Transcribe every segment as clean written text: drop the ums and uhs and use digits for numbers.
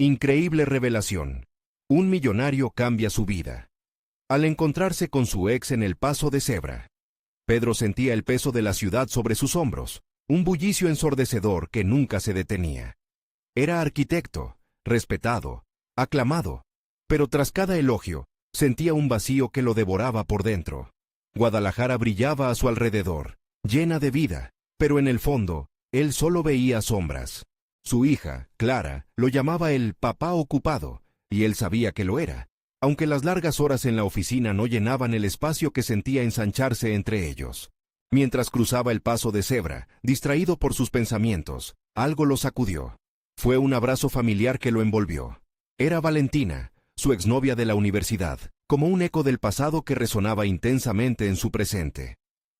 Increíble revelación. Un millonario cambia su vida. Al encontrarse con su ex en el paso de cebra, Pedro sentía el peso de la ciudad sobre sus hombros, un bullicio ensordecedor que nunca se detenía. Era arquitecto, respetado, aclamado, pero tras cada elogio, sentía un vacío que lo devoraba por dentro. Guadalajara brillaba a su alrededor, llena de vida, pero en el fondo, él solo veía sombras. Su hija, Clara, lo llamaba el papá ocupado, y él sabía que lo era, aunque las largas horas en la oficina no llenaban el espacio que sentía ensancharse entre ellos. Mientras cruzaba el paso de cebra, distraído por sus pensamientos, algo lo sacudió. Fue un abrazo familiar que lo envolvió. Era Valentina, su exnovia de la universidad, como un eco del pasado que resonaba intensamente en su presente.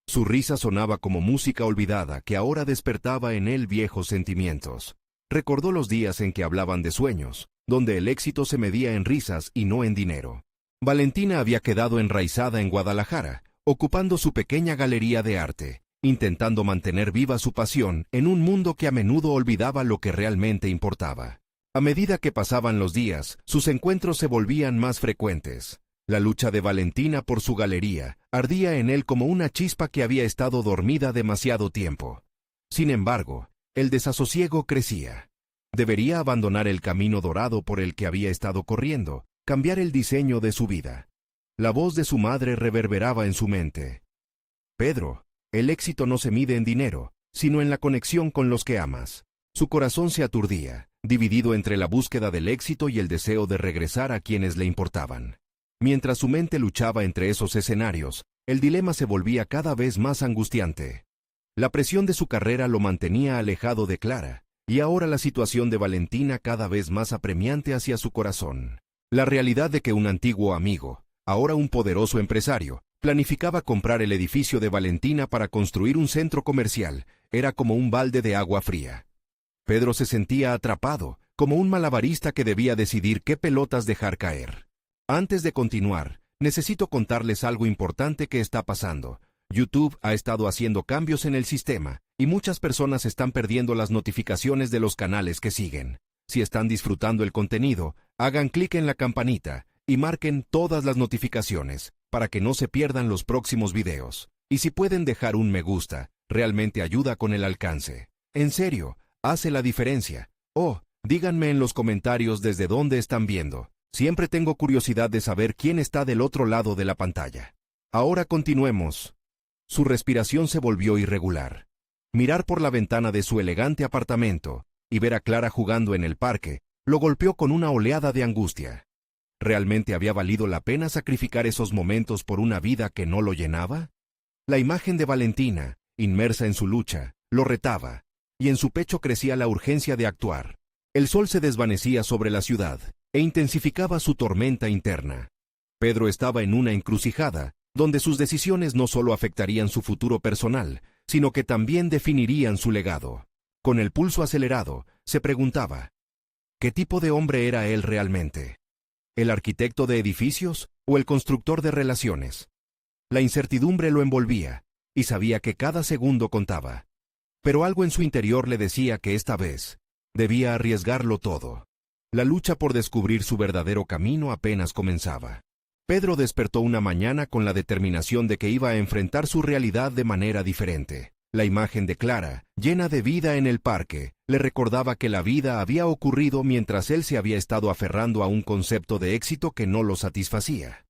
Su risa sonaba como música olvidada que ahora despertaba en él viejos sentimientos. Recordó los días en que hablaban de sueños, donde el éxito se medía en risas y no en dinero. Valentina había quedado enraizada en Guadalajara, ocupando su pequeña galería de arte, intentando mantener viva su pasión en un mundo que a menudo olvidaba lo que realmente importaba. A medida que pasaban los días, sus encuentros se volvían más frecuentes. La lucha de Valentina por su galería ardía en él como una chispa que había estado dormida demasiado tiempo. Sin embargo, el desasosiego crecía. Debería abandonar el camino dorado por el que había estado corriendo, cambiar el diseño de su vida. La voz de su madre reverberaba en su mente. Pedro, el éxito no se mide en dinero, sino en la conexión con los que amas. Su corazón se aturdía, dividido entre la búsqueda del éxito y el deseo de regresar a quienes le importaban. Mientras su mente luchaba entre esos escenarios, el dilema se volvía cada vez más angustiante. La presión de su carrera lo mantenía alejado de Clara, y ahora la situación de Valentina cada vez más apremiante hacia su corazón. La realidad de que un antiguo amigo, ahora un poderoso empresario, planificaba comprar el edificio de Valentina para construir un centro comercial, era como un balde de agua fría. Pedro se sentía atrapado, como un malabarista que debía decidir qué pelotas dejar caer. Antes de continuar, necesito contarles algo importante que está pasando. YouTube ha estado haciendo cambios en el sistema, y muchas personas están perdiendo las notificaciones de los canales que siguen. Si están disfrutando el contenido, hagan clic en la campanita y marquen todas las notificaciones, para que no se pierdan los próximos videos. Y si pueden dejar un me gusta, realmente ayuda con el alcance. En serio, hace la diferencia. Oh, díganme en los comentarios desde dónde están viendo. Siempre tengo curiosidad de saber quién está del otro lado de la pantalla. Ahora continuemos. Su respiración se volvió irregular. Mirar por la ventana de su elegante apartamento y ver a Clara jugando en el parque lo golpeó con una oleada de angustia. ¿Realmente había valido la pena sacrificar esos momentos por una vida que no lo llenaba? La imagen de Valentina, inmersa en su lucha, lo retaba, y en su pecho crecía la urgencia de actuar. El sol se desvanecía sobre la ciudad e intensificaba su tormenta interna. Pedro estaba en una encrucijada, donde sus decisiones no solo afectarían su futuro personal, sino que también definirían su legado. Con el pulso acelerado, se preguntaba, ¿qué tipo de hombre era él realmente? ¿El arquitecto de edificios o el constructor de relaciones? La incertidumbre lo envolvía, y sabía que cada segundo contaba. Pero algo en su interior le decía que esta vez debía arriesgarlo todo. La lucha por descubrir su verdadero camino apenas comenzaba. Pedro despertó una mañana con la determinación de que iba a enfrentar su realidad de manera diferente. La imagen de Clara, llena de vida en el parque, le recordaba que la vida había ocurrido mientras él se había estado aferrando a un concepto de éxito que no lo satisfacía.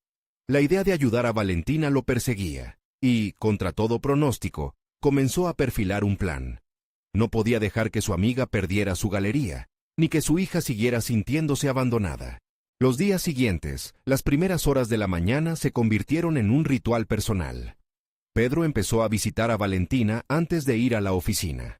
La idea de ayudar a Valentina lo perseguía, y, contra todo pronóstico, comenzó a perfilar un plan. No podía dejar que su amiga perdiera su galería, ni que su hija siguiera sintiéndose abandonada. Los días siguientes, las primeras horas de la mañana se convirtieron en un ritual personal. Pedro empezó a visitar a Valentina antes de ir a la oficina.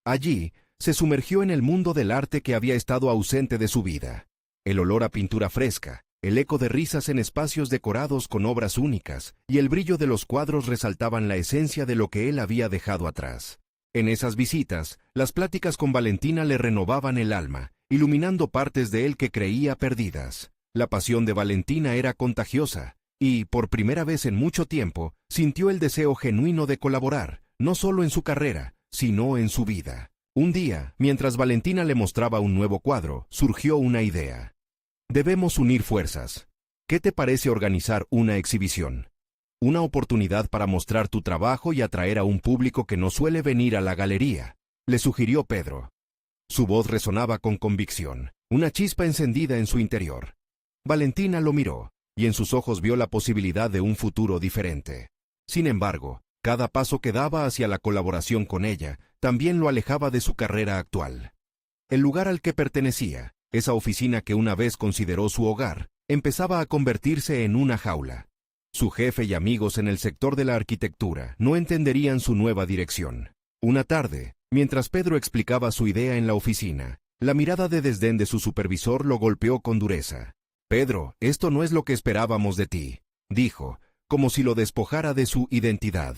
Allí, se sumergió en el mundo del arte que había estado ausente de su vida. El olor a pintura fresca, el eco de risas en espacios decorados con obras únicas, y el brillo de los cuadros resaltaban la esencia de lo que él había dejado atrás. En esas visitas, las pláticas con Valentina le renovaban el alma, iluminando partes de él que creía perdidas. La pasión de Valentina era contagiosa, y, por primera vez en mucho tiempo, sintió el deseo genuino de colaborar, no solo en su carrera, sino en su vida. Un día, mientras Valentina le mostraba un nuevo cuadro, surgió una idea. Debemos unir fuerzas. ¿Qué te parece organizar una exhibición? Una oportunidad para mostrar tu trabajo y atraer a un público que no suele venir a la galería, le sugirió Pedro. Su voz resonaba con convicción, una chispa encendida en su interior. Valentina lo miró, y en sus ojos vio la posibilidad de un futuro diferente. Sin embargo, cada paso que daba hacia la colaboración con ella también lo alejaba de su carrera actual. El lugar al que pertenecía, esa oficina que una vez consideró su hogar, empezaba a convertirse en una jaula. Su jefe y amigos en el sector de la arquitectura no entenderían su nueva dirección. Una tarde, mientras Pedro explicaba su idea en la oficina, la mirada de desdén de su supervisor lo golpeó con dureza. «Pedro, esto no es lo que esperábamos de ti», dijo, como si lo despojara de su identidad.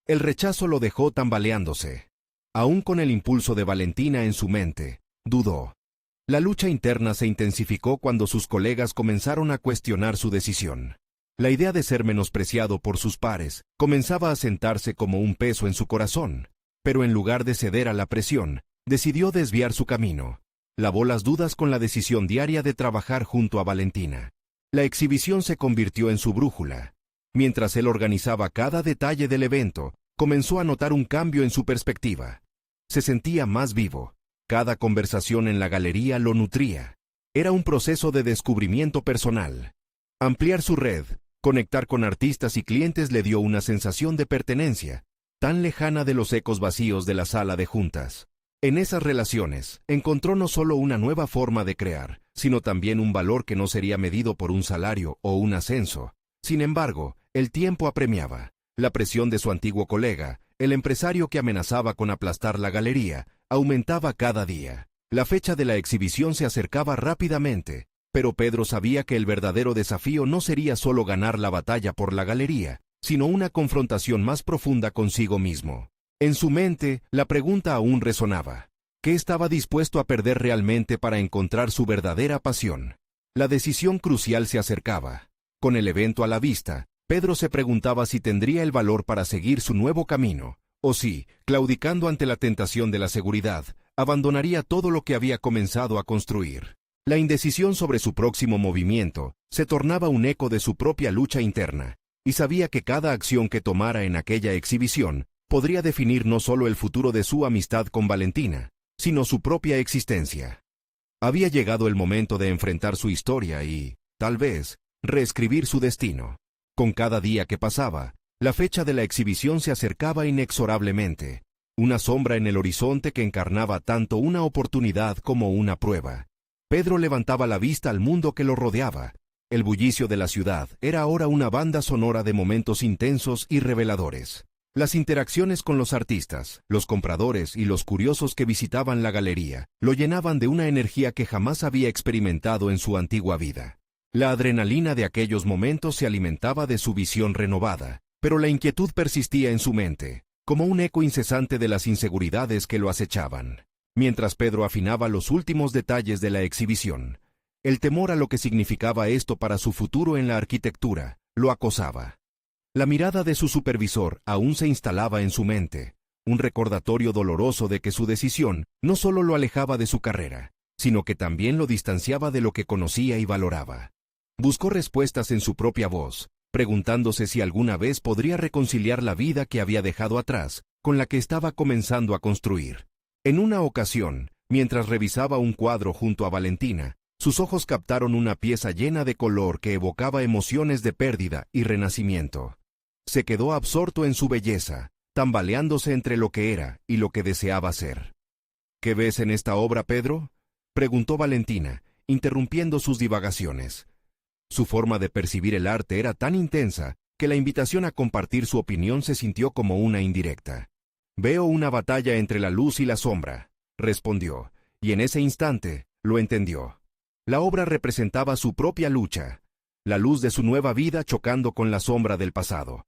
El rechazo lo dejó tambaleándose. Aún con el impulso de Valentina en su mente, dudó. La lucha interna se intensificó cuando sus colegas comenzaron a cuestionar su decisión. La idea de ser menospreciado por sus pares comenzaba a sentarse como un peso en su corazón, pero en lugar de ceder a la presión, decidió desviar su camino. Lavó las dudas con la decisión diaria de trabajar junto a Valentina. La exhibición se convirtió en su brújula. Mientras él organizaba cada detalle del evento, comenzó a notar un cambio en su perspectiva. Se sentía más vivo. Cada conversación en la galería lo nutría. Era un proceso de descubrimiento personal. Ampliar su red, conectar con artistas y clientes le dio una sensación de pertenencia, tan lejana de los ecos vacíos de la sala de juntas. En esas relaciones, encontró no solo una nueva forma de crear, sino también un valor que no sería medido por un salario o un ascenso. Sin embargo, el tiempo apremiaba. La presión de su antiguo colega, el empresario que amenazaba con aplastar la galería, aumentaba cada día. La fecha de la exhibición se acercaba rápidamente, pero Pedro sabía que el verdadero desafío no sería solo ganar la batalla por la galería, sino una confrontación más profunda consigo mismo. En su mente, la pregunta aún resonaba. ¿Qué estaba dispuesto a perder realmente para encontrar su verdadera pasión? La decisión crucial se acercaba. Con el evento a la vista, Pedro se preguntaba si tendría el valor para seguir su nuevo camino, o si, claudicando ante la tentación de la seguridad, abandonaría todo lo que había comenzado a construir. La indecisión sobre su próximo movimiento se tornaba un eco de su propia lucha interna, y sabía que cada acción que tomara en aquella exhibición podría definir no solo el futuro de su amistad con Valentina, sino su propia existencia. Había llegado el momento de enfrentar su historia y, tal vez, reescribir su destino. Con cada día que pasaba, la fecha de la exhibición se acercaba inexorablemente, una sombra en el horizonte que encarnaba tanto una oportunidad como una prueba. Pedro levantaba la vista al mundo que lo rodeaba. El bullicio de la ciudad era ahora una banda sonora de momentos intensos y reveladores. Las interacciones con los artistas, los compradores y los curiosos que visitaban la galería lo llenaban de una energía que jamás había experimentado en su antigua vida. La adrenalina de aquellos momentos se alimentaba de su visión renovada, pero la inquietud persistía en su mente, como un eco incesante de las inseguridades que lo acechaban. Mientras Pedro afinaba los últimos detalles de la exhibición, el temor a lo que significaba esto para su futuro en la arquitectura lo acosaba. La mirada de su supervisor aún se instalaba en su mente, un recordatorio doloroso de que su decisión no solo lo alejaba de su carrera, sino que también lo distanciaba de lo que conocía y valoraba. Buscó respuestas en su propia voz, preguntándose si alguna vez podría reconciliar la vida que había dejado atrás con la que estaba comenzando a construir. En una ocasión, mientras revisaba un cuadro junto a Valentina, sus ojos captaron una pieza llena de color que evocaba emociones de pérdida y renacimiento. Se quedó absorto en su belleza, tambaleándose entre lo que era y lo que deseaba ser. ¿Qué ves en esta obra, Pedro?, preguntó Valentina, interrumpiendo sus divagaciones. Su forma de percibir el arte era tan intensa que la invitación a compartir su opinión se sintió como una indirecta. «Veo una batalla entre la luz y la sombra», respondió, y en ese instante lo entendió. La obra representaba su propia lucha, la luz de su nueva vida chocando con la sombra del pasado.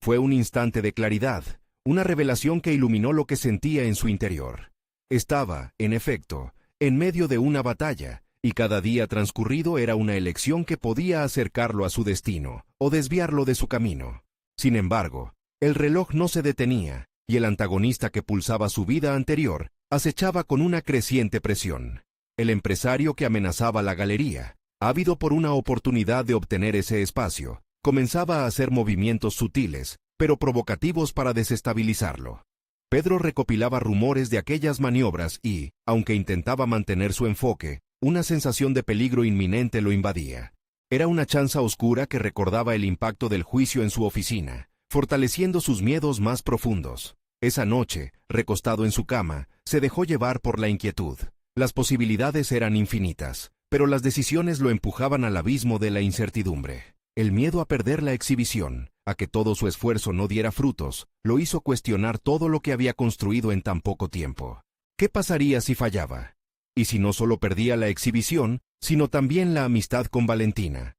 Fue un instante de claridad, una revelación que iluminó lo que sentía en su interior. Estaba, en efecto, en medio de una batalla, y cada día transcurrido era una elección que podía acercarlo a su destino o desviarlo de su camino. Sin embargo, el reloj no se detenía, y el antagonista que pulsaba su vida anterior acechaba con una creciente presión. El empresario que amenazaba la galería, ávido por una oportunidad de obtener ese espacio, comenzaba a hacer movimientos sutiles, pero provocativos para desestabilizarlo. Pedro recopilaba rumores de aquellas maniobras y, aunque intentaba mantener su enfoque, una sensación de peligro inminente lo invadía. Era una chanza oscura que recordaba el impacto del juicio en su oficina, fortaleciendo sus miedos más profundos. Esa noche, recostado en su cama, se dejó llevar por la inquietud. Las posibilidades eran infinitas, pero las decisiones lo empujaban al abismo de la incertidumbre. El miedo a perder la exhibición, a que todo su esfuerzo no diera frutos, lo hizo cuestionar todo lo que había construido en tan poco tiempo. ¿Qué pasaría si fallaba? Y si no solo perdía la exhibición, sino también la amistad con Valentina.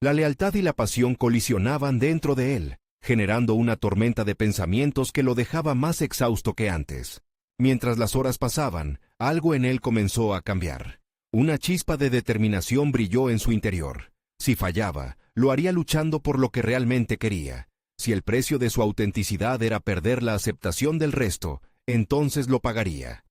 La lealtad y la pasión colisionaban dentro de él, generando una tormenta de pensamientos que lo dejaba más exhausto que antes. Mientras las horas pasaban, algo en él comenzó a cambiar. Una chispa de determinación brilló en su interior. Si fallaba, lo haría luchando por lo que realmente quería. Si el precio de su autenticidad era perder la aceptación del resto, entonces lo pagaría.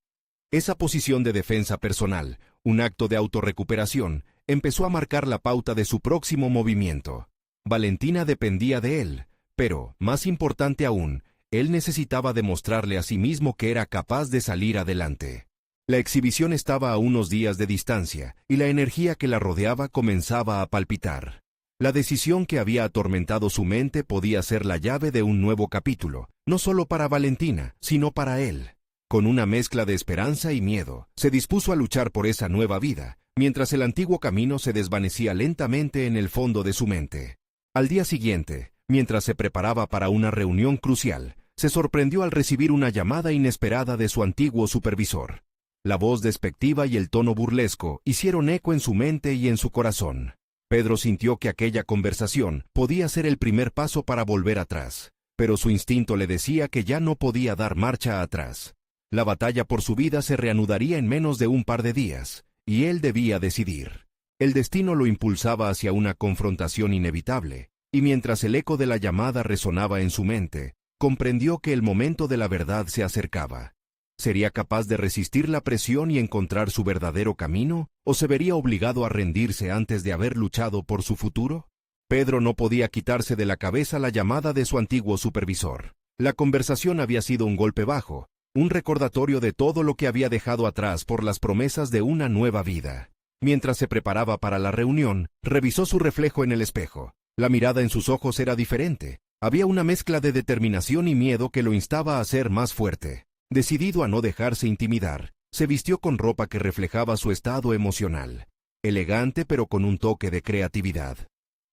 Esa posición de defensa personal, un acto de autorrecuperación, empezó a marcar la pauta de su próximo movimiento. Valentina dependía de él, pero, más importante aún, él necesitaba demostrarle a sí mismo que era capaz de salir adelante. La exhibición estaba a unos días de distancia, y la energía que la rodeaba comenzaba a palpitar. La decisión que había atormentado su mente podía ser la llave de un nuevo capítulo, no solo para Valentina, sino para él. Con una mezcla de esperanza y miedo, se dispuso a luchar por esa nueva vida, mientras el antiguo camino se desvanecía lentamente en el fondo de su mente. Al día siguiente, mientras se preparaba para una reunión crucial, se sorprendió al recibir una llamada inesperada de su antiguo supervisor. La voz despectiva y el tono burlesco hicieron eco en su mente y en su corazón. Pedro sintió que aquella conversación podía ser el primer paso para volver atrás, pero su instinto le decía que ya no podía dar marcha atrás. La batalla por su vida se reanudaría en menos de un par de días, y él debía decidir. El destino lo impulsaba hacia una confrontación inevitable, y mientras el eco de la llamada resonaba en su mente, comprendió que el momento de la verdad se acercaba. ¿Sería capaz de resistir la presión y encontrar su verdadero camino, o se vería obligado a rendirse antes de haber luchado por su futuro? Pedro no podía quitarse de la cabeza la llamada de su antiguo supervisor. La conversación había sido un golpe bajo, un recordatorio de todo lo que había dejado atrás por las promesas de una nueva vida. Mientras se preparaba para la reunión, revisó su reflejo en el espejo. La mirada en sus ojos era diferente. Había una mezcla de determinación y miedo que lo instaba a ser más fuerte. Decidido a no dejarse intimidar, se vistió con ropa que reflejaba su estado emocional. Elegante pero con un toque de creatividad.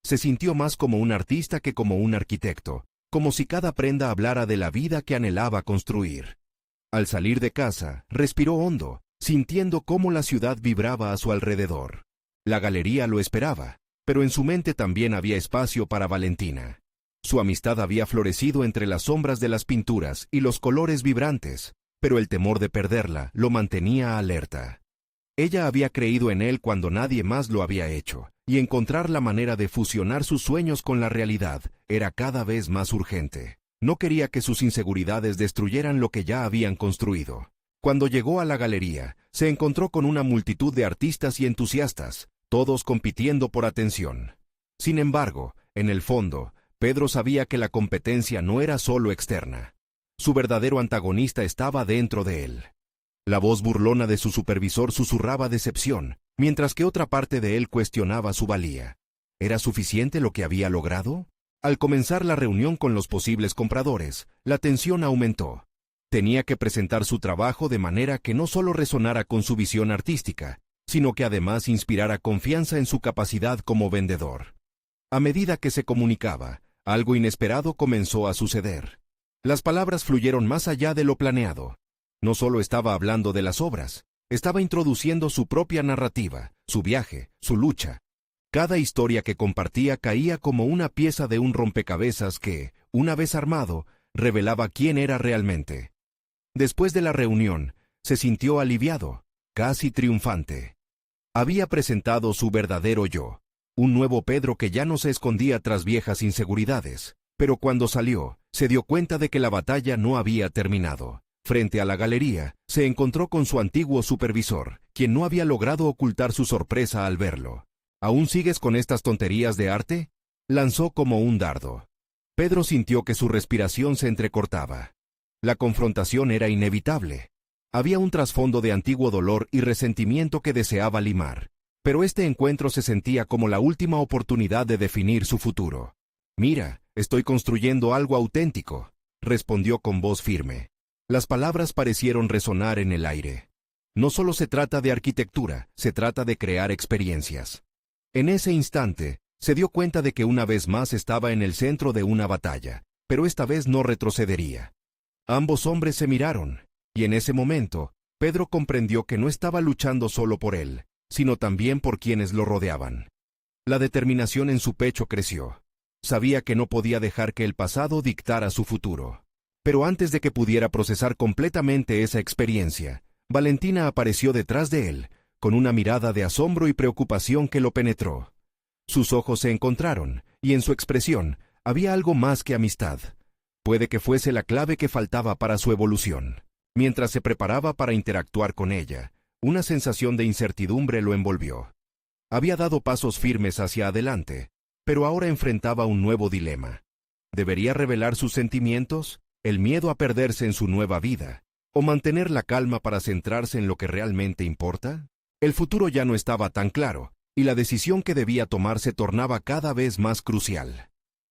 Se sintió más como un artista que como un arquitecto, como si cada prenda hablara de la vida que anhelaba construir. Al salir de casa, respiró hondo, sintiendo cómo la ciudad vibraba a su alrededor. La galería lo esperaba, pero en su mente también había espacio para Valentina. Su amistad había florecido entre las sombras de las pinturas y los colores vibrantes, pero el temor de perderla lo mantenía alerta. Ella había creído en él cuando nadie más lo había hecho, y encontrar la manera de fusionar sus sueños con la realidad era cada vez más urgente. No quería que sus inseguridades destruyeran lo que ya habían construido. Cuando llegó a la galería, se encontró con una multitud de artistas y entusiastas, todos compitiendo por atención. Sin embargo, en el fondo, Pedro sabía que la competencia no era solo externa. Su verdadero antagonista estaba dentro de él. La voz burlona de su supervisor susurraba decepción, mientras que otra parte de él cuestionaba su valía. ¿Era suficiente lo que había logrado? Al comenzar la reunión con los posibles compradores, la tensión aumentó. Tenía que presentar su trabajo de manera que no solo resonara con su visión artística, sino que además inspirara confianza en su capacidad como vendedor. A medida que se comunicaba, algo inesperado comenzó a suceder. Las palabras fluyeron más allá de lo planeado. No solo estaba hablando de las obras, estaba introduciendo su propia narrativa, su viaje, su lucha. Cada historia que compartía caía como una pieza de un rompecabezas que, una vez armado, revelaba quién era realmente. Después de la reunión, se sintió aliviado, casi triunfante. Había presentado su verdadero yo, un nuevo Pedro que ya no se escondía tras viejas inseguridades, pero cuando salió, se dio cuenta de que la batalla no había terminado. Frente a la galería, se encontró con su antiguo supervisor, quien no había logrado ocultar su sorpresa al verlo. ¿Aún sigues con estas tonterías de arte?, lanzó como un dardo. Pedro sintió que su respiración se entrecortaba. La confrontación era inevitable. Había un trasfondo de antiguo dolor y resentimiento que deseaba limar, pero este encuentro se sentía como la última oportunidad de definir su futuro. «Mira, estoy construyendo algo auténtico», respondió con voz firme. Las palabras parecieron resonar en el aire. No solo se trata de arquitectura, se trata de crear experiencias. En ese instante, se dio cuenta de que una vez más estaba en el centro de una batalla, pero esta vez no retrocedería. Ambos hombres se miraron, y en ese momento, Pedro comprendió que no estaba luchando solo por él, sino también por quienes lo rodeaban. La determinación en su pecho creció. Sabía que no podía dejar que el pasado dictara su futuro. Pero antes de que pudiera procesar completamente esa experiencia, Valentina apareció detrás de él, con una mirada de asombro y preocupación que lo penetró. Sus ojos se encontraron, y en su expresión había algo más que amistad. Puede que fuese la clave que faltaba para su evolución. Mientras se preparaba para interactuar con ella, una sensación de incertidumbre lo envolvió. Había dado pasos firmes hacia adelante, pero ahora enfrentaba un nuevo dilema. ¿Debería revelar sus sentimientos, el miedo a perderse en su nueva vida, o mantener la calma para centrarse en lo que realmente importa? El futuro ya no estaba tan claro, y la decisión que debía tomar se tornaba cada vez más crucial.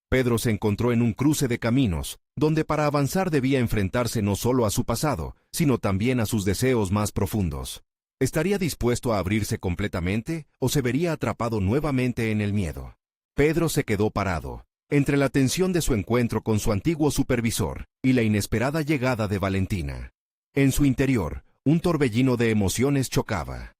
Pedro se encontró en un cruce de caminos, donde para avanzar debía enfrentarse no solo a su pasado, sino también a sus deseos más profundos. ¿Estaría dispuesto a abrirse completamente, o se vería atrapado nuevamente en el miedo? Pedro se quedó parado, entre la tensión de su encuentro con su antiguo supervisor y la inesperada llegada de Valentina. En su interior, un torbellino de emociones chocaba.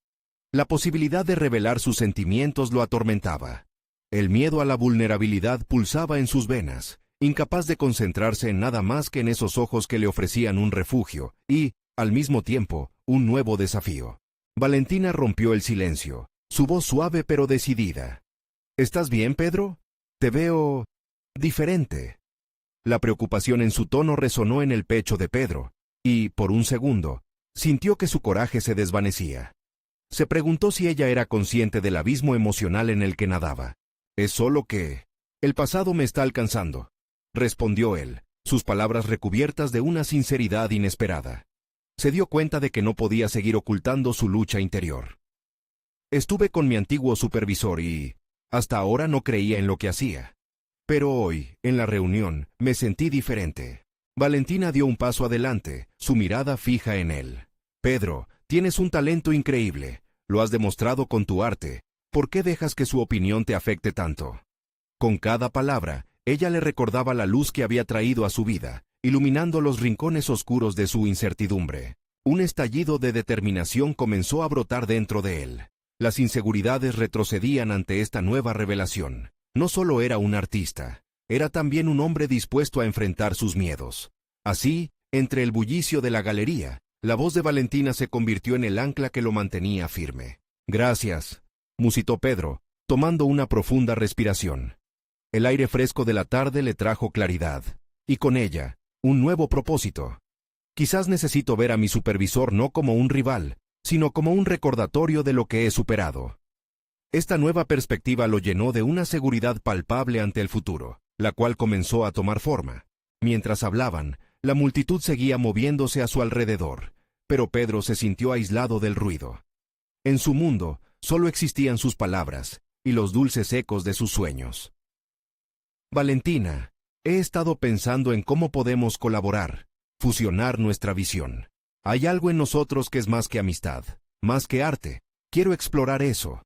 La posibilidad de revelar sus sentimientos lo atormentaba. El miedo a la vulnerabilidad pulsaba en sus venas, incapaz de concentrarse en nada más que en esos ojos que le ofrecían un refugio y, al mismo tiempo, un nuevo desafío. Valentina rompió el silencio, su voz suave pero decidida. ¿Estás bien, Pedro? Te veo diferente. La preocupación en su tono resonó en el pecho de Pedro, y, por un segundo, sintió que su coraje se desvanecía. Se preguntó si ella era consciente del abismo emocional en el que nadaba. «Es solo que... el pasado me está alcanzando», respondió él, sus palabras recubiertas de una sinceridad inesperada. Se dio cuenta de que no podía seguir ocultando su lucha interior. «Estuve con mi antiguo supervisor y... hasta ahora no creía en lo que hacía. Pero hoy, en la reunión, me sentí diferente». Valentina dio un paso adelante, su mirada fija en él. «Pedro, tienes un talento increíble. Lo has demostrado con tu arte. ¿Por qué dejas que su opinión te afecte tanto?». Con cada palabra, ella le recordaba la luz que había traído a su vida, iluminando los rincones oscuros de su incertidumbre. Un estallido de determinación comenzó a brotar dentro de él. Las inseguridades retrocedían ante esta nueva revelación. No solo era un artista, era también un hombre dispuesto a enfrentar sus miedos. Así, entre el bullicio de la galería, la voz de Valentina se convirtió en el ancla que lo mantenía firme. «Gracias», musitó Pedro, tomando una profunda respiración. El aire fresco de la tarde le trajo claridad, y con ella, un nuevo propósito. «Quizás necesito ver a mi supervisor no como un rival, sino como un recordatorio de lo que he superado». Esta nueva perspectiva lo llenó de una seguridad palpable ante el futuro, la cual comenzó a tomar forma. Mientras hablaban, la multitud seguía moviéndose a su alrededor, pero Pedro se sintió aislado del ruido. En su mundo, solo existían sus palabras y los dulces ecos de sus sueños. «Valentina, he estado pensando en cómo podemos colaborar, fusionar nuestra visión. Hay algo en nosotros que es más que amistad, más que arte. Quiero explorar eso».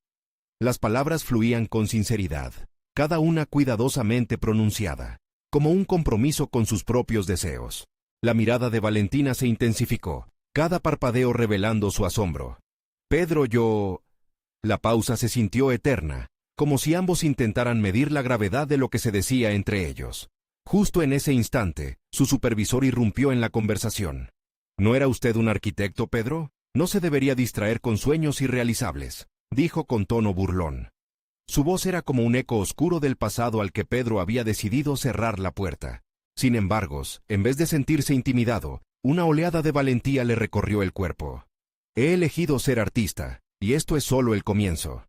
Las palabras fluían con sinceridad, cada una cuidadosamente pronunciada, como un compromiso con sus propios deseos. La mirada de Valentina se intensificó, cada parpadeo revelando su asombro. «Pedro, yo...». La pausa se sintió eterna, como si ambos intentaran medir la gravedad de lo que se decía entre ellos. Justo en ese instante, su supervisor irrumpió en la conversación. «¿No era usted un arquitecto, Pedro? No se debería distraer con sueños irrealizables», dijo con tono burlón. Su voz era como un eco oscuro del pasado al que Pedro había decidido cerrar la puerta. Sin embargo, en vez de sentirse intimidado, Una oleada de valentía le recorrió el cuerpo. He elegido ser artista, y esto es solo el comienzo.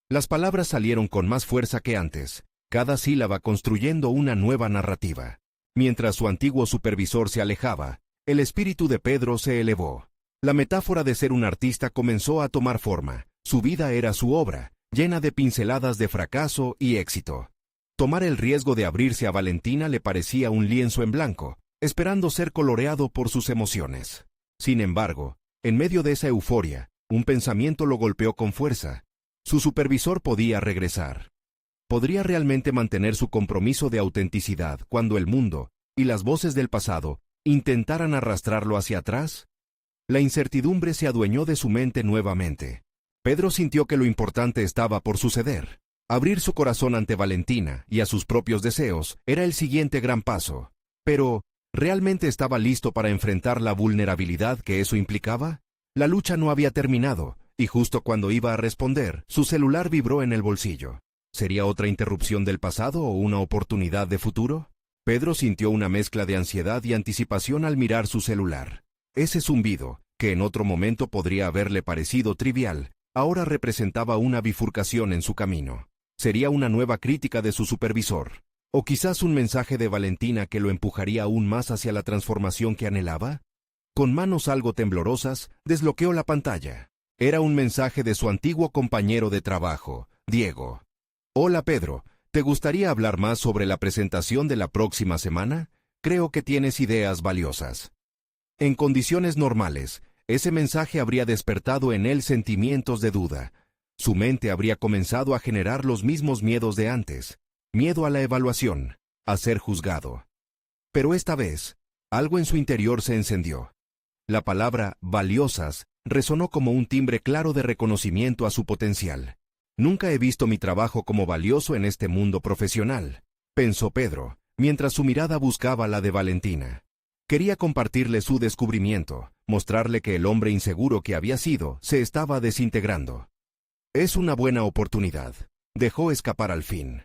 Las palabras salieron con más fuerza que antes, cada sílaba construyendo una nueva narrativa. Mientras su antiguo supervisor se alejaba, el espíritu de Pedro se elevó. La metáfora de ser un artista comenzó a tomar forma. Su vida era su obra, llena de pinceladas de fracaso y éxito. Tomar el riesgo de abrirse a Valentina le parecía un lienzo en blanco, esperando ser coloreado por sus emociones. Sin embargo, en medio de esa euforia, un pensamiento lo golpeó con fuerza. Su supervisor podía regresar. ¿Podría realmente mantener su compromiso de autenticidad cuando el mundo y las voces del pasado intentaran arrastrarlo hacia atrás? La incertidumbre se adueñó de su mente nuevamente. Pedro sintió que lo importante estaba por suceder. Abrir su corazón ante Valentina y a sus propios deseos era el siguiente gran paso. Pero, ¿realmente estaba listo para enfrentar la vulnerabilidad que eso implicaba? La lucha no había terminado, y justo cuando iba a responder, su celular vibró en el bolsillo. ¿Sería otra interrupción del pasado o una oportunidad de futuro? Pedro sintió una mezcla de ansiedad y anticipación al mirar su celular. Ese zumbido, que en otro momento podría haberle parecido trivial, ahora representaba una bifurcación en su camino. ¿Sería una nueva crítica de su supervisor? ¿O quizás un mensaje de Valentina que lo empujaría aún más hacia la transformación que anhelaba? Con manos algo temblorosas, desbloqueó la pantalla. Era un mensaje de su antiguo compañero de trabajo, Diego. Hola Pedro, ¿te gustaría hablar más sobre la presentación de la próxima semana? Creo que tienes ideas valiosas. En condiciones normales, ese mensaje habría despertado en él sentimientos de duda. Su mente habría comenzado a generar los mismos miedos de antes. Miedo a la evaluación, a ser juzgado. Pero esta vez, algo en su interior se encendió. La palabra valiosas resonó como un timbre claro de reconocimiento a su potencial. Nunca he visto mi trabajo como valioso en este mundo profesional, pensó Pedro, mientras su mirada buscaba la de Valentina. Quería compartirle su descubrimiento, mostrarle que el hombre inseguro que había sido se estaba desintegrando. Es una buena oportunidad, dejó escapar al fin.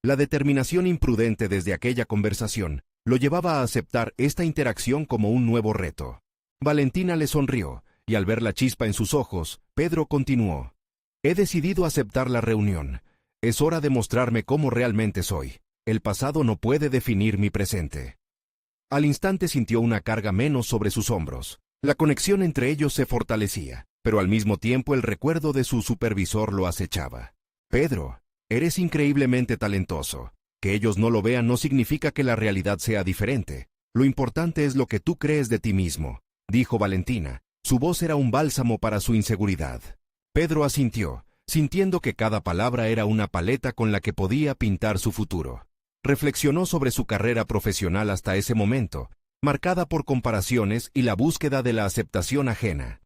La determinación imprudente desde aquella conversación lo llevaba a aceptar esta interacción como un nuevo reto. Valentina le sonrió, y al ver la chispa en sus ojos, Pedro continuó. He decidido aceptar la reunión. Es hora de mostrarme cómo realmente soy. El pasado no puede definir mi presente. Al instante sintió una carga menos sobre sus hombros. La conexión entre ellos se fortalecía, pero al mismo tiempo el recuerdo de su supervisor lo acechaba. Pedro, eres increíblemente talentoso. Que ellos no lo vean no significa que la realidad sea diferente. Lo importante es lo que tú crees de ti mismo, dijo Valentina. Su voz era un bálsamo para su inseguridad. Pedro asintió, sintiendo que cada palabra era una paleta con la que podía pintar su futuro. Reflexionó sobre su carrera profesional hasta ese momento, marcada por comparaciones y la búsqueda de la aceptación ajena.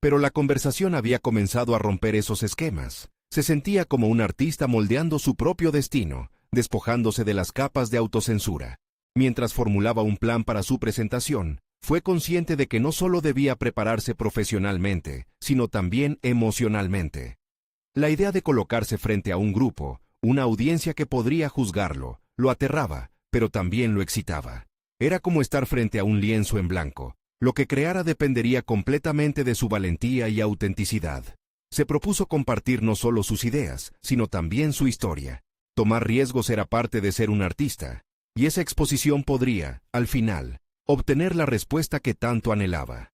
Pero la conversación había comenzado a romper esos esquemas. Se sentía como un artista moldeando su propio destino, despojándose de las capas de autocensura. Mientras formulaba un plan para su presentación, fue consciente de que no solo debía prepararse profesionalmente, sino también emocionalmente. La idea de colocarse frente a un grupo, una audiencia que podría juzgarlo, lo aterraba, pero también lo excitaba. Era como estar frente a un lienzo en blanco. Lo que creara dependería completamente de su valentía y autenticidad. Se propuso compartir no solo sus ideas, sino también su historia. Tomar riesgos era parte de ser un artista, y esa exposición podría, al final, obtener la respuesta que tanto anhelaba.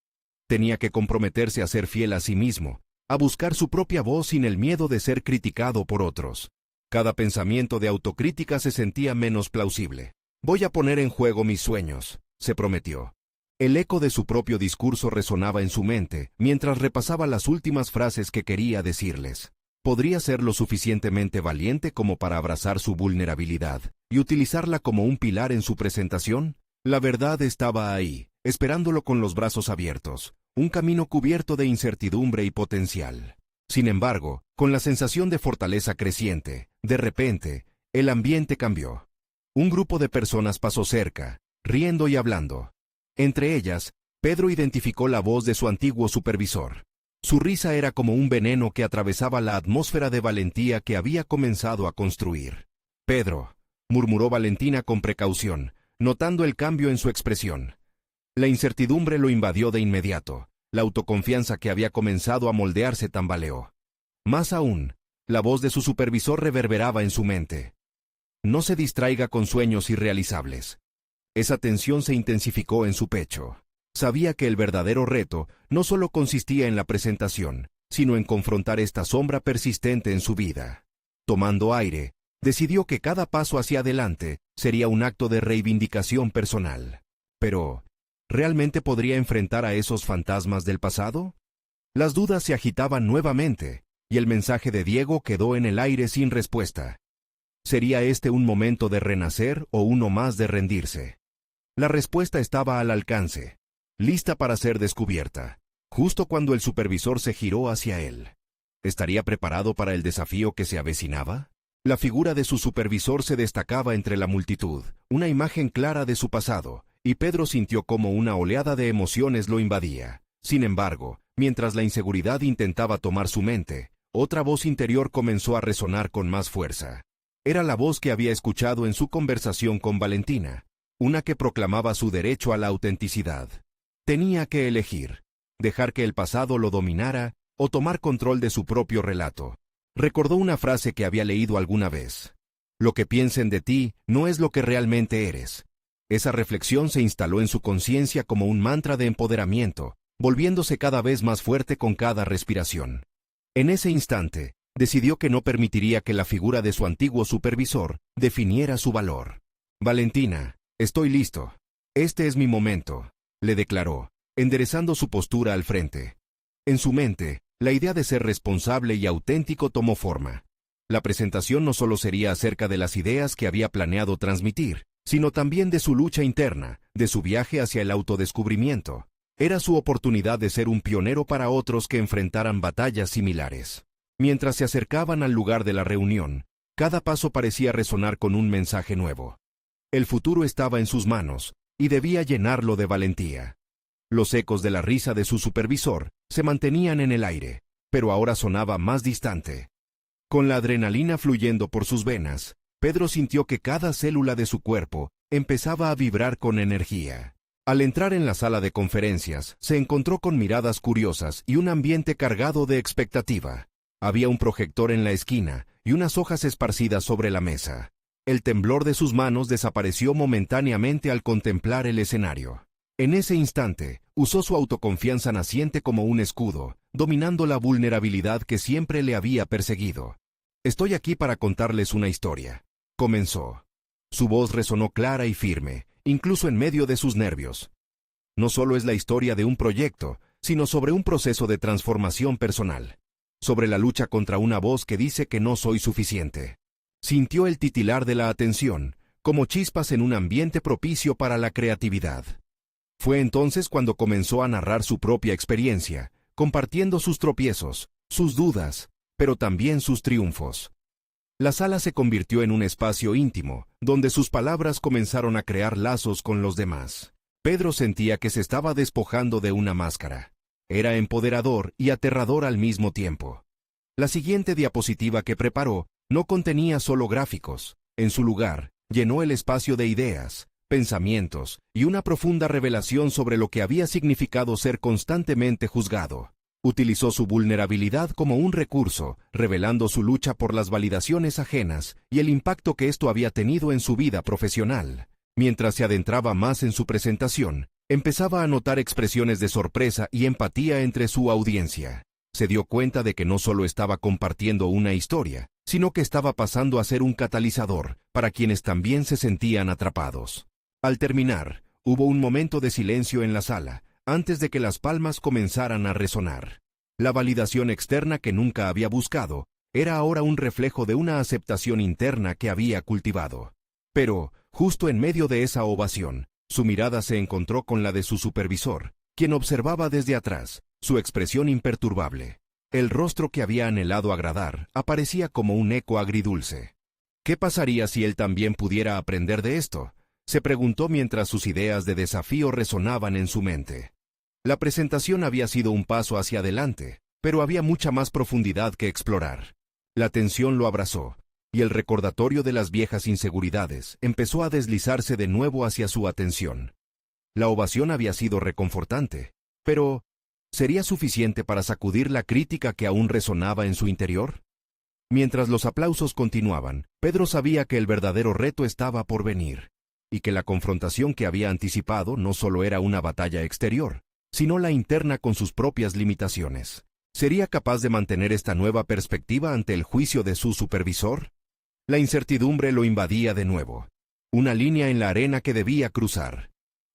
Tenía que comprometerse a ser fiel a sí mismo, a buscar su propia voz sin el miedo de ser criticado por otros. Cada pensamiento de autocrítica se sentía menos plausible. Voy a poner en juego mis sueños, se prometió. El eco de su propio discurso resonaba en su mente mientras repasaba las últimas frases que quería decirles. ¿Podría ser lo suficientemente valiente como para abrazar su vulnerabilidad y utilizarla como un pilar en su presentación? La verdad estaba ahí, esperándolo con los brazos abiertos, un camino cubierto de incertidumbre y potencial. Sin embargo, con la sensación de fortaleza creciente, de repente, el ambiente cambió. Un grupo de personas pasó cerca, riendo y hablando. Entre ellas, Pedro identificó la voz de su antiguo supervisor. Su risa era como un veneno que atravesaba la atmósfera de valentía que había comenzado a construir. Pedro, murmuró Valentina con precaución, notando el cambio en su expresión. La incertidumbre lo invadió de inmediato. La autoconfianza que había comenzado a moldearse tambaleó. Más aún, la voz de su supervisor reverberaba en su mente. No se distraiga con sueños irrealizables. Esa tensión se intensificó en su pecho. Sabía que el verdadero reto no solo consistía en la presentación, sino en confrontar esta sombra persistente en su vida. Tomando aire, decidió que cada paso hacia adelante sería un acto de reivindicación personal. Pero, ¿realmente podría enfrentar a esos fantasmas del pasado? Las dudas se agitaban nuevamente, y el mensaje de Diego quedó en el aire sin respuesta. ¿Sería este un momento de renacer o uno más de rendirse? La respuesta estaba al alcance, lista para ser descubierta, justo cuando el supervisor se giró hacia él. ¿Estaría preparado para el desafío que se avecinaba? La figura de su supervisor se destacaba entre la multitud, una imagen clara de su pasado, y Pedro sintió como una oleada de emociones lo invadía. Sin embargo, mientras la inseguridad intentaba tomar su mente, otra voz interior comenzó a resonar con más fuerza. Era la voz que había escuchado en su conversación con Valentina, una que proclamaba su derecho a la autenticidad. Tenía que elegir, dejar que el pasado lo dominara o tomar control de su propio relato. Recordó una frase que había leído alguna vez. Lo que piensen de ti no es lo que realmente eres. Esa reflexión se instaló en su conciencia como un mantra de empoderamiento, volviéndose cada vez más fuerte con cada respiración. En ese instante, decidió que no permitiría que la figura de su antiguo supervisor definiera su valor. Valentina, estoy listo. Este es mi momento, le declaró, enderezando su postura al frente. En su mente, la idea de ser responsable y auténtico tomó forma. La presentación no solo sería acerca de las ideas que había planeado transmitir, sino también de su lucha interna, de su viaje hacia el autodescubrimiento. Era su oportunidad de ser un pionero para otros que enfrentaran batallas similares. Mientras se acercaban al lugar de la reunión, cada paso parecía resonar con un mensaje nuevo. El futuro estaba en sus manos, y debía llenarlo de valentía. Los ecos de la risa de su supervisor se mantenían en el aire, pero ahora sonaba más distante. Con la adrenalina fluyendo por sus venas, Pedro sintió que cada célula de su cuerpo empezaba a vibrar con energía. Al entrar en la sala de conferencias, se encontró con miradas curiosas y un ambiente cargado de expectativa. Había un proyector en la esquina y unas hojas esparcidas sobre la mesa. El temblor de sus manos desapareció momentáneamente al contemplar el escenario. En ese instante, usó su autoconfianza naciente como un escudo, dominando la vulnerabilidad que siempre le había perseguido. «Estoy aquí para contarles una historia», comenzó. Su voz resonó clara y firme, incluso en medio de sus nervios. No solo es la historia de un proyecto, sino sobre un proceso de transformación personal. Sobre la lucha contra una voz que dice que no soy suficiente. Sintió el titilar de la atención, como chispas en un ambiente propicio para la creatividad. Fue entonces cuando comenzó a narrar su propia experiencia, compartiendo sus tropiezos, sus dudas, pero también sus triunfos. La sala se convirtió en un espacio íntimo, donde sus palabras comenzaron a crear lazos con los demás. Pedro sentía que se estaba despojando de una máscara. Era empoderador y aterrador al mismo tiempo. La siguiente diapositiva que preparó no contenía solo gráficos. En su lugar, llenó el espacio de ideas, pensamientos y una profunda revelación sobre lo que había significado ser constantemente juzgado. Utilizó su vulnerabilidad como un recurso, revelando su lucha por las validaciones ajenas y el impacto que esto había tenido en su vida profesional. Mientras se adentraba más en su presentación, empezaba a notar expresiones de sorpresa y empatía entre su audiencia. Se dio cuenta de que no solo estaba compartiendo una historia, sino que estaba pasando a ser un catalizador para quienes también se sentían atrapados. Al terminar, hubo un momento de silencio en la sala, antes de que las palmas comenzaran a resonar. La validación externa que nunca había buscado era ahora un reflejo de una aceptación interna que había cultivado. Pero, justo en medio de esa ovación, su mirada se encontró con la de su supervisor, quien observaba desde atrás, su expresión imperturbable. El rostro que había anhelado agradar aparecía como un eco agridulce. ¿Qué pasaría si él también pudiera aprender de esto?, se preguntó mientras sus ideas de desafío resonaban en su mente. La presentación había sido un paso hacia adelante, pero había mucha más profundidad que explorar. La tensión lo abrazó, y el recordatorio de las viejas inseguridades empezó a deslizarse de nuevo hacia su atención. La ovación había sido reconfortante, pero ¿sería suficiente para sacudir la crítica que aún resonaba en su interior? Mientras los aplausos continuaban, Pedro sabía que el verdadero reto estaba por venir, y que la confrontación que había anticipado no solo era una batalla exterior, sino la interna con sus propias limitaciones. ¿Sería capaz de mantener esta nueva perspectiva ante el juicio de su supervisor? La incertidumbre lo invadía de nuevo. Una línea en la arena que debía cruzar.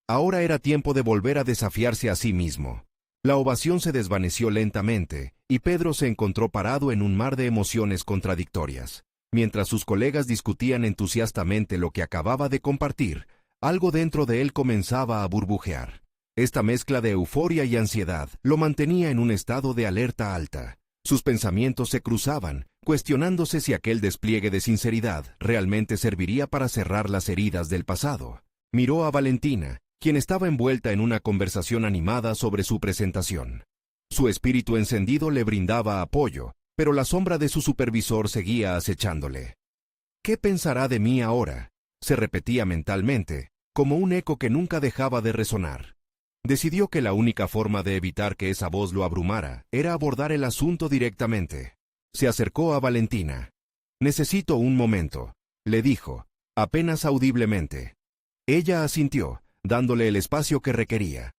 Ahora era tiempo de volver a desafiarse a sí mismo. La ovación se desvaneció lentamente, y Pedro se encontró parado en un mar de emociones contradictorias. Mientras sus colegas discutían entusiastamente lo que acababa de compartir, algo dentro de él comenzaba a burbujear. Esta mezcla de euforia y ansiedad lo mantenía en un estado de alerta alta. Sus pensamientos se cruzaban, cuestionándose si aquel despliegue de sinceridad realmente serviría para cerrar las heridas del pasado. Miró a Valentina, quien estaba envuelta en una conversación animada sobre su presentación. Su espíritu encendido le brindaba apoyo, pero la sombra de su supervisor seguía acechándole. ¿Qué pensará de mí ahora?, se repetía mentalmente, como un eco que nunca dejaba de resonar. Decidió que la única forma de evitar que esa voz lo abrumara era abordar el asunto directamente. Se acercó a Valentina. «Necesito un momento», le dijo, apenas audiblemente. Ella asintió, dándole el espacio que requería.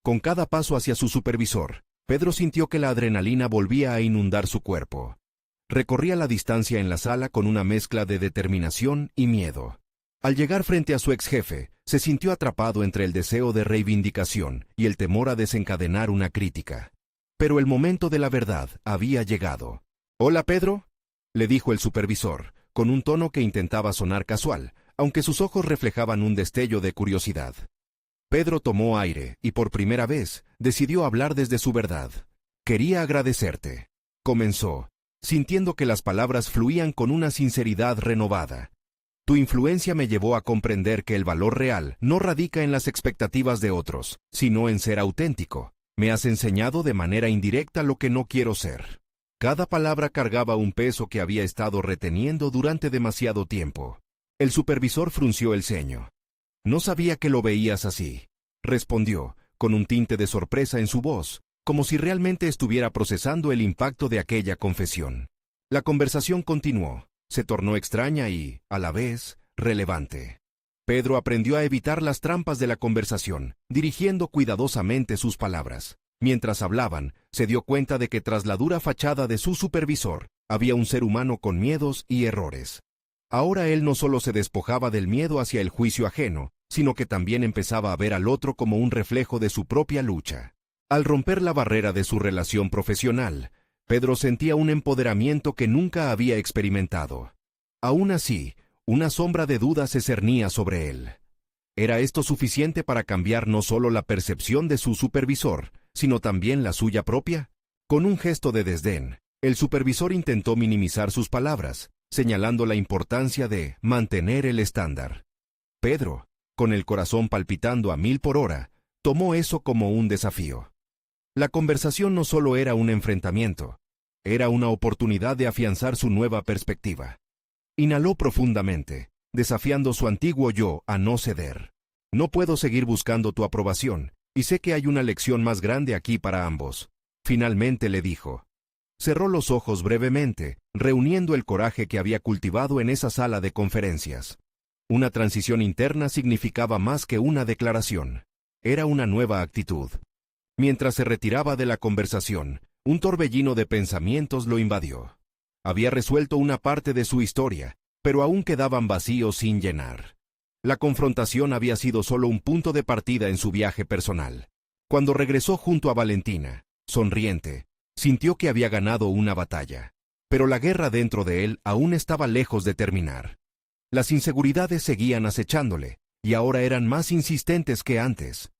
Con cada paso hacia su supervisor, Pedro sintió que la adrenalina volvía a inundar su cuerpo. Recorría la distancia en la sala con una mezcla de determinación y miedo. Al llegar frente a su ex jefe, se sintió atrapado entre el deseo de reivindicación y el temor a desencadenar una crítica. Pero el momento de la verdad había llegado. «Hola, Pedro», le dijo el supervisor, con un tono que intentaba sonar casual, aunque sus ojos reflejaban un destello de curiosidad. Pedro tomó aire y por primera vez decidió hablar desde su verdad. «Quería agradecerte», comenzó, sintiendo que las palabras fluían con una sinceridad renovada. «Tu influencia me llevó a comprender que el valor real no radica en las expectativas de otros, sino en ser auténtico. Me has enseñado de manera indirecta lo que no quiero ser». Cada palabra cargaba un peso que había estado reteniendo durante demasiado tiempo. El supervisor frunció el ceño. «No sabía que lo veías así», respondió, con un tinte de sorpresa en su voz, como si realmente estuviera procesando el impacto de aquella confesión. La conversación continuó. Se tornó extraña y, a la vez, relevante. Pedro aprendió a evitar las trampas de la conversación, dirigiendo cuidadosamente sus palabras. Mientras hablaban, se dio cuenta de que tras la dura fachada de su supervisor, había un ser humano con miedos y errores. Ahora él no solo se despojaba del miedo hacia el juicio ajeno, sino que también empezaba a ver al otro como un reflejo de su propia lucha. Al romper la barrera de su relación profesional, Pedro sentía un empoderamiento que nunca había experimentado. Aún así, una sombra de duda se cernía sobre él. ¿Era esto suficiente para cambiar no solo la percepción de su supervisor, sino también la suya propia? Con un gesto de desdén, el supervisor intentó minimizar sus palabras, señalando la importancia de mantener el estándar. Pedro, con el corazón palpitando a 1000 por hora, tomó eso como un desafío. La conversación no solo era un enfrentamiento, era una oportunidad de afianzar su nueva perspectiva. Inhaló profundamente, desafiando su antiguo yo a no ceder. «No puedo seguir buscando tu aprobación, y sé que hay una lección más grande aquí para ambos», finalmente le dijo. Cerró los ojos brevemente, reuniendo el coraje que había cultivado en esa sala de conferencias. Una transición interna significaba más que una declaración. Era una nueva actitud. Mientras se retiraba de la conversación, un torbellino de pensamientos lo invadió. Había resuelto una parte de su historia, pero aún quedaban vacíos sin llenar. La confrontación había sido solo un punto de partida en su viaje personal. Cuando regresó junto a Valentina, sonriente, sintió que había ganado una batalla. Pero la guerra dentro de él aún estaba lejos de terminar. Las inseguridades seguían acechándole, y ahora eran más insistentes que antes.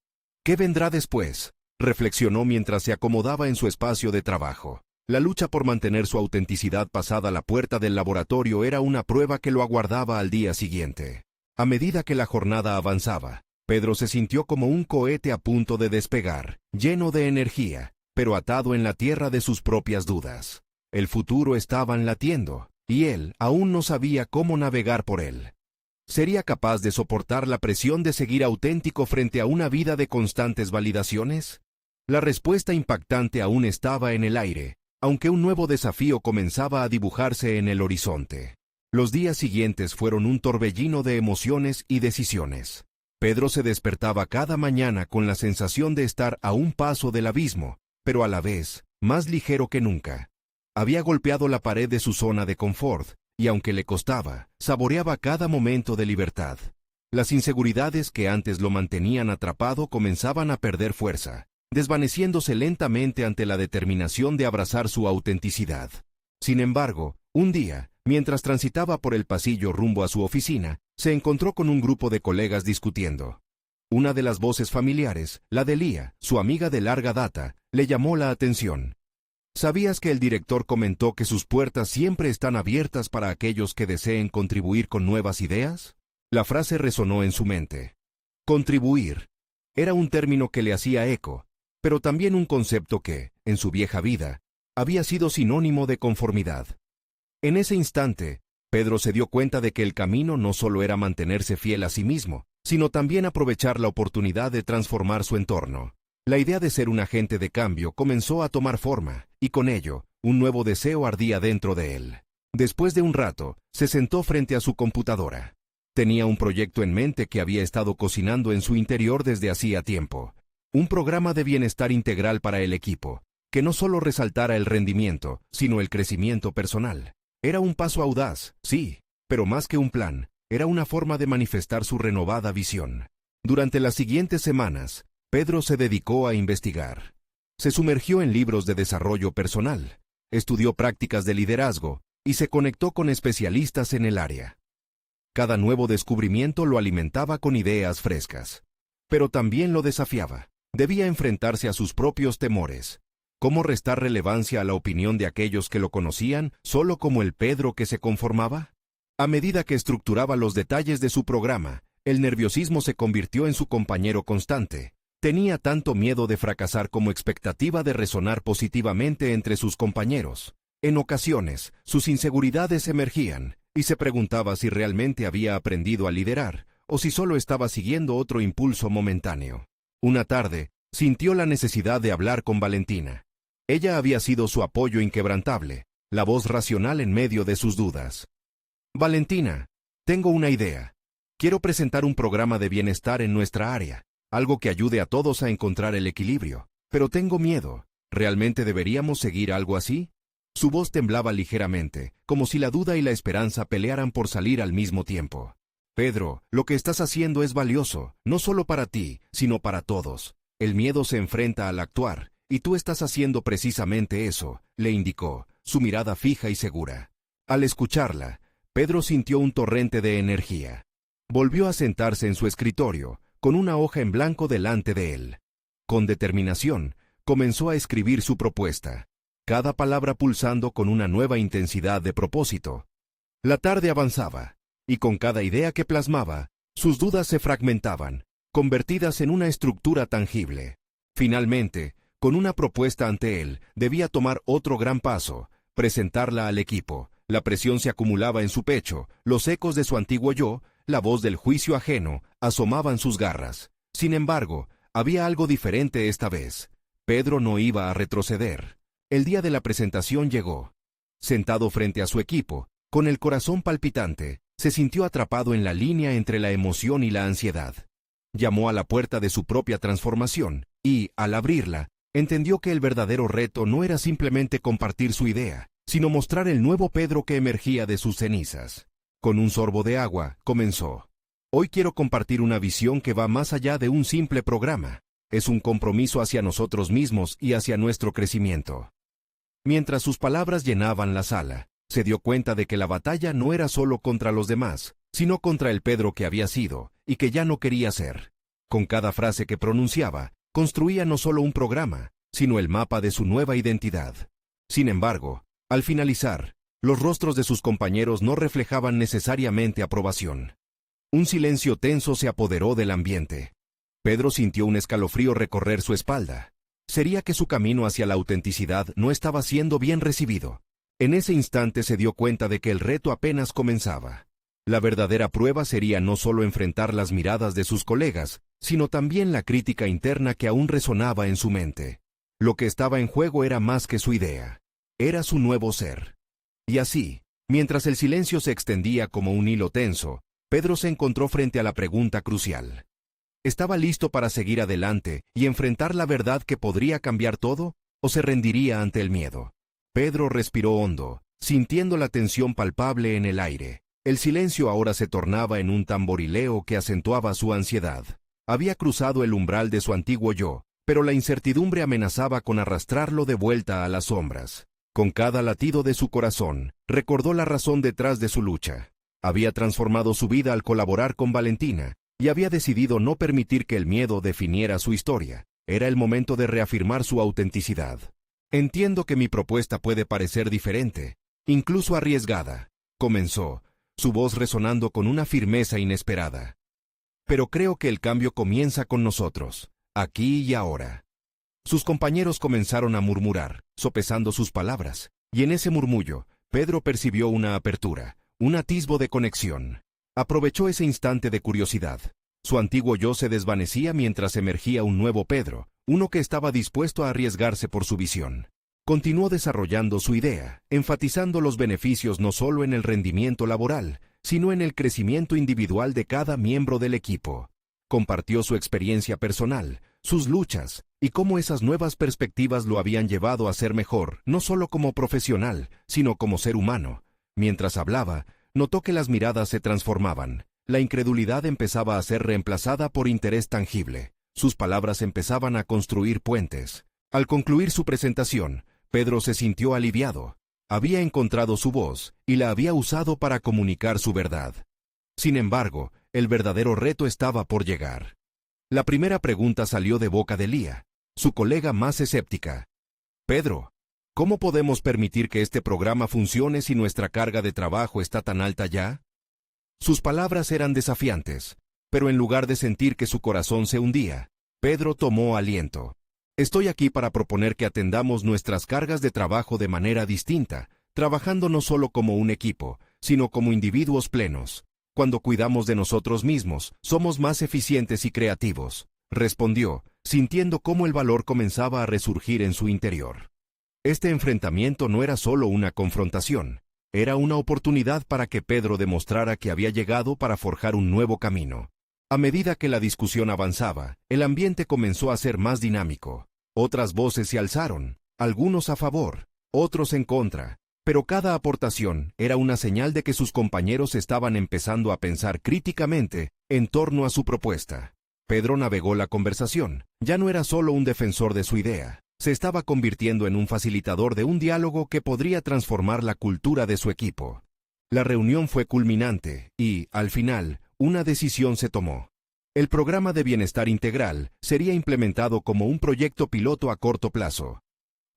¿Qué vendrá después?, reflexionó mientras se acomodaba en su espacio de trabajo. La lucha por mantener su autenticidad pasada la puerta del laboratorio era una prueba que lo aguardaba al día siguiente. A medida que la jornada avanzaba, Pedro se sintió como un cohete a punto de despegar, lleno de energía, pero atado en la tierra de sus propias dudas. El futuro estaba latiendo, y él aún no sabía cómo navegar por él. ¿Sería capaz de soportar la presión de seguir auténtico frente a una vida de constantes validaciones? La respuesta impactante aún estaba en el aire, aunque un nuevo desafío comenzaba a dibujarse en el horizonte. Los días siguientes fueron un torbellino de emociones y decisiones. Pedro se despertaba cada mañana con la sensación de estar a un paso del abismo, pero a la vez, más ligero que nunca. Había golpeado la pared de su zona de confort, y aunque le costaba, saboreaba cada momento de libertad. Las inseguridades que antes lo mantenían atrapado comenzaban a perder fuerza, desvaneciéndose lentamente ante la determinación de abrazar su autenticidad. Sin embargo, un día, mientras transitaba por el pasillo rumbo a su oficina, se encontró con un grupo de colegas discutiendo. Una de las voces familiares, la de Lía, su amiga de larga data, le llamó la atención. ¿Sabías que el director comentó que sus puertas siempre están abiertas para aquellos que deseen contribuir con nuevas ideas? La frase resonó en su mente. Contribuir. Era un término que le hacía eco, pero también un concepto que, en su vieja vida, había sido sinónimo de conformidad. En ese instante, Pedro se dio cuenta de que el camino no solo era mantenerse fiel a sí mismo, sino también aprovechar la oportunidad de transformar su entorno. La idea de ser un agente de cambio comenzó a tomar forma, y con ello, un nuevo deseo ardía dentro de él. Después de un rato, se sentó frente a su computadora. Tenía un proyecto en mente que había estado cocinando en su interior desde hacía tiempo. Un programa de bienestar integral para el equipo, que no solo resaltara el rendimiento, sino el crecimiento personal. Era un paso audaz, sí, pero más que un plan, era una forma de manifestar su renovada visión. Durante las siguientes semanas, Pedro se dedicó a investigar. Se sumergió en libros de desarrollo personal, estudió prácticas de liderazgo y se conectó con especialistas en el área. Cada nuevo descubrimiento lo alimentaba con ideas frescas, pero también lo desafiaba. Debía enfrentarse a sus propios temores. ¿Cómo restar relevancia a la opinión de aquellos que lo conocían solo como el Pedro que se conformaba? A medida que estructuraba los detalles de su programa, el nerviosismo se convirtió en su compañero constante. Tenía tanto miedo de fracasar como expectativa de resonar positivamente entre sus compañeros. En ocasiones, sus inseguridades emergían, y se preguntaba si realmente había aprendido a liderar, o si solo estaba siguiendo otro impulso momentáneo. Una tarde, sintió la necesidad de hablar con Valentina. Ella había sido su apoyo inquebrantable, la voz racional en medio de sus dudas. Valentina, tengo una idea. Quiero presentar un programa de bienestar en nuestra área, algo que ayude a todos a encontrar el equilibrio, pero tengo miedo. ¿Realmente deberíamos seguir algo así? Su voz temblaba ligeramente, como si la duda y la esperanza pelearan por salir al mismo tiempo. Pedro, lo que estás haciendo es valioso, no solo para ti, sino para todos. El miedo se enfrenta al actuar, y tú estás haciendo precisamente eso, le indicó, su mirada fija y segura. Al escucharla, Pedro sintió un torrente de energía. Volvió a sentarse en su escritorio, con una hoja en blanco delante de él. Con determinación, comenzó a escribir su propuesta, cada palabra pulsando con una nueva intensidad de propósito. La tarde avanzaba, y con cada idea que plasmaba, sus dudas se fragmentaban, convertidas en una estructura tangible. Finalmente, con una propuesta ante él, debía tomar otro gran paso, presentarla al equipo. La presión se acumulaba en su pecho, los ecos de su antiguo yo, la voz del juicio ajeno, asomaban sus garras. Sin embargo, había algo diferente esta vez. Pedro no iba a retroceder. El día de la presentación llegó. Sentado frente a su equipo, con el corazón palpitante, se sintió atrapado en la línea entre la emoción y la ansiedad. Llamó a la puerta de su propia transformación, y, al abrirla, entendió que el verdadero reto no era simplemente compartir su idea, sino mostrar el nuevo Pedro que emergía de sus cenizas. Con un sorbo de agua, comenzó. Hoy quiero compartir una visión que va más allá de un simple programa. Es un compromiso hacia nosotros mismos y hacia nuestro crecimiento. Mientras sus palabras llenaban la sala, se dio cuenta de que la batalla no era solo contra los demás, sino contra el Pedro que había sido, y que ya no quería ser. Con cada frase que pronunciaba, construía no solo un programa, sino el mapa de su nueva identidad. Sin embargo, al finalizar, los rostros de sus compañeros no reflejaban necesariamente aprobación. Un silencio tenso se apoderó del ambiente. Pedro sintió un escalofrío recorrer su espalda. ¿Sería que su camino hacia la autenticidad no estaba siendo bien recibido? En ese instante se dio cuenta de que el reto apenas comenzaba. La verdadera prueba sería no solo enfrentar las miradas de sus colegas, sino también la crítica interna que aún resonaba en su mente. Lo que estaba en juego era más que su idea. Era su nuevo ser. Y así, mientras el silencio se extendía como un hilo tenso, Pedro se encontró frente a la pregunta crucial. ¿Estaba listo para seguir adelante y enfrentar la verdad que podría cambiar todo, o se rendiría ante el miedo? Pedro respiró hondo, sintiendo la tensión palpable en el aire. El silencio ahora se tornaba en un tamborileo que acentuaba su ansiedad. Había cruzado el umbral de su antiguo yo, pero la incertidumbre amenazaba con arrastrarlo de vuelta a las sombras. Con cada latido de su corazón, recordó la razón detrás de su lucha. Había transformado su vida al colaborar con Valentina, y había decidido no permitir que el miedo definiera su historia. Era el momento de reafirmar su autenticidad. Entiendo que mi propuesta puede parecer diferente, incluso arriesgada, comenzó, su voz resonando con una firmeza inesperada. Pero creo que el cambio comienza con nosotros, aquí y ahora. Sus compañeros comenzaron a murmurar, sopesando sus palabras, y en ese murmullo, Pedro percibió una apertura, un atisbo de conexión. Aprovechó ese instante de curiosidad. Su antiguo yo se desvanecía mientras emergía un nuevo Pedro, uno que estaba dispuesto a arriesgarse por su visión. Continuó desarrollando su idea, enfatizando los beneficios no solo en el rendimiento laboral, sino en el crecimiento individual de cada miembro del equipo. Compartió su experiencia personal, sus luchas, y cómo esas nuevas perspectivas lo habían llevado a ser mejor, no solo como profesional, sino como ser humano. Mientras hablaba, notó que las miradas se transformaban. La incredulidad empezaba a ser reemplazada por interés tangible. Sus palabras empezaban a construir puentes. Al concluir su presentación, Pedro se sintió aliviado. Había encontrado su voz y la había usado para comunicar su verdad. Sin embargo, el verdadero reto estaba por llegar. La primera pregunta salió de boca de Lía, su colega más escéptica. Pedro, ¿cómo podemos permitir que este programa funcione si nuestra carga de trabajo está tan alta ya? Sus palabras eran desafiantes, pero en lugar de sentir que su corazón se hundía, Pedro tomó aliento. Estoy aquí para proponer que atendamos nuestras cargas de trabajo de manera distinta, trabajando no solo como un equipo, sino como individuos plenos. Cuando cuidamos de nosotros mismos, somos más eficientes y creativos, respondió, sintiendo cómo el valor comenzaba a resurgir en su interior. Este enfrentamiento no era solo una confrontación, era una oportunidad para que Pedro demostrara que había llegado para forjar un nuevo camino. A medida que la discusión avanzaba, el ambiente comenzó a ser más dinámico. Otras voces se alzaron, algunos a favor, otros en contra, pero cada aportación era una señal de que sus compañeros estaban empezando a pensar críticamente en torno a su propuesta. Pedro navegó la conversación. Ya no era solo un defensor de su idea, se estaba convirtiendo en un facilitador de un diálogo que podría transformar la cultura de su equipo. La reunión fue culminante y, al final, una decisión se tomó. El programa de bienestar integral sería implementado como un proyecto piloto a corto plazo.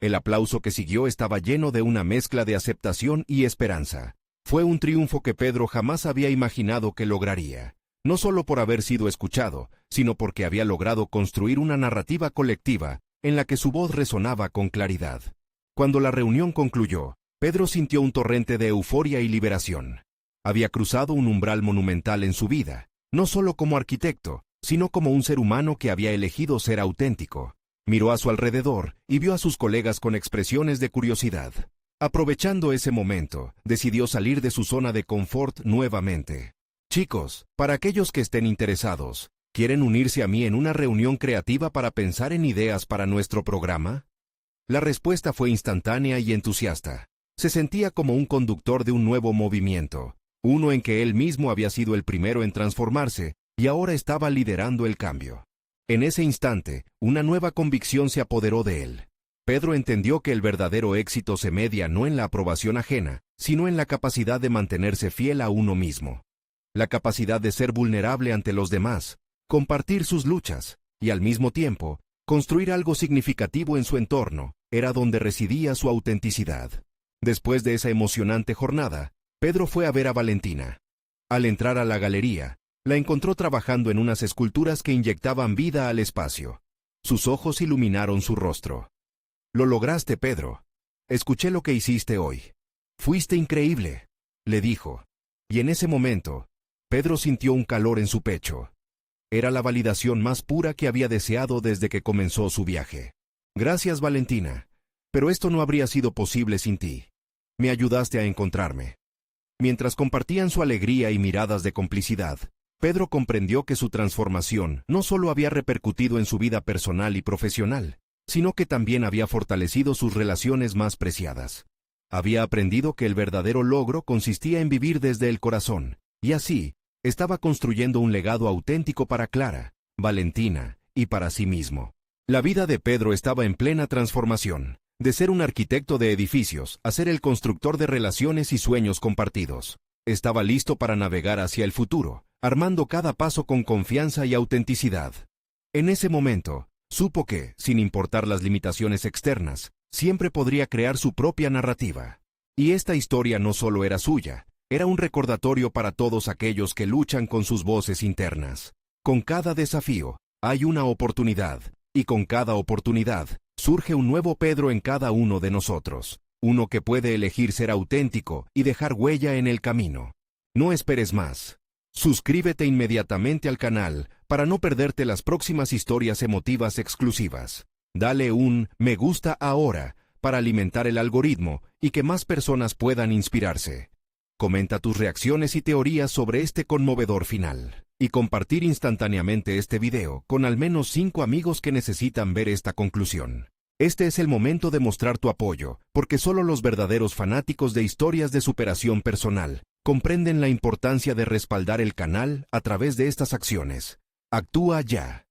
El aplauso que siguió estaba lleno de una mezcla de aceptación y esperanza. Fue un triunfo que Pedro jamás había imaginado que lograría, no solo por haber sido escuchado, sino porque había logrado construir una narrativa colectiva en la que su voz resonaba con claridad. Cuando la reunión concluyó, Pedro sintió un torrente de euforia y liberación. Había cruzado un umbral monumental en su vida, no solo como arquitecto, sino como un ser humano que había elegido ser auténtico. Miró a su alrededor y vio a sus colegas con expresiones de curiosidad. Aprovechando ese momento, decidió salir de su zona de confort nuevamente. Chicos, para aquellos que estén interesados, ¿quieren unirse a mí en una reunión creativa para pensar en ideas para nuestro programa? La respuesta fue instantánea y entusiasta. Se sentía como un conductor de un nuevo movimiento, uno en que él mismo había sido el primero en transformarse y ahora estaba liderando el cambio. En ese instante, una nueva convicción se apoderó de él. Pedro entendió que el verdadero éxito se media no en la aprobación ajena, sino en la capacidad de mantenerse fiel a uno mismo. La capacidad de ser vulnerable ante los demás, compartir sus luchas, y al mismo tiempo, construir algo significativo en su entorno, era donde residía su autenticidad. Después de esa emocionante jornada, Pedro fue a ver a Valentina. Al entrar a la galería, la encontró trabajando en unas esculturas que inyectaban vida al espacio. Sus ojos iluminaron su rostro. «Lo lograste, Pedro. Escuché lo que hiciste hoy. Fuiste increíble», le dijo. Y en ese momento, Pedro sintió un calor en su pecho. Era la validación más pura que había deseado desde que comenzó su viaje. Gracias, Valentina, pero esto no habría sido posible sin ti. Me ayudaste a encontrarme. Mientras compartían su alegría y miradas de complicidad, Pedro comprendió que su transformación no solo había repercutido en su vida personal y profesional, sino que también había fortalecido sus relaciones más preciadas. Había aprendido que el verdadero logro consistía en vivir desde el corazón, y así, estaba construyendo un legado auténtico para Clara, Valentina y para sí mismo. La vida de Pedro estaba en plena transformación, de ser un arquitecto de edificios a ser el constructor de relaciones y sueños compartidos. Estaba listo para navegar hacia el futuro, armando cada paso con confianza y autenticidad. En ese momento, supo que, sin importar las limitaciones externas, siempre podría crear su propia narrativa. Y esta historia no solo era suya, era un recordatorio para todos aquellos que luchan con sus voces internas. Con cada desafío, hay una oportunidad, y con cada oportunidad, surge un nuevo Pedro en cada uno de nosotros, uno que puede elegir ser auténtico y dejar huella en el camino. No esperes más. Suscríbete inmediatamente al canal para no perderte las próximas historias emotivas exclusivas. Dale un me gusta ahora para alimentar el algoritmo y que más personas puedan inspirarse. Comenta tus reacciones y teorías sobre este conmovedor final. Y compartir instantáneamente este video con al menos 5 amigos que necesitan ver esta conclusión. Este es el momento de mostrar tu apoyo, porque solo los verdaderos fanáticos de historias de superación personal comprenden la importancia de respaldar el canal a través de estas acciones. Actúa ya.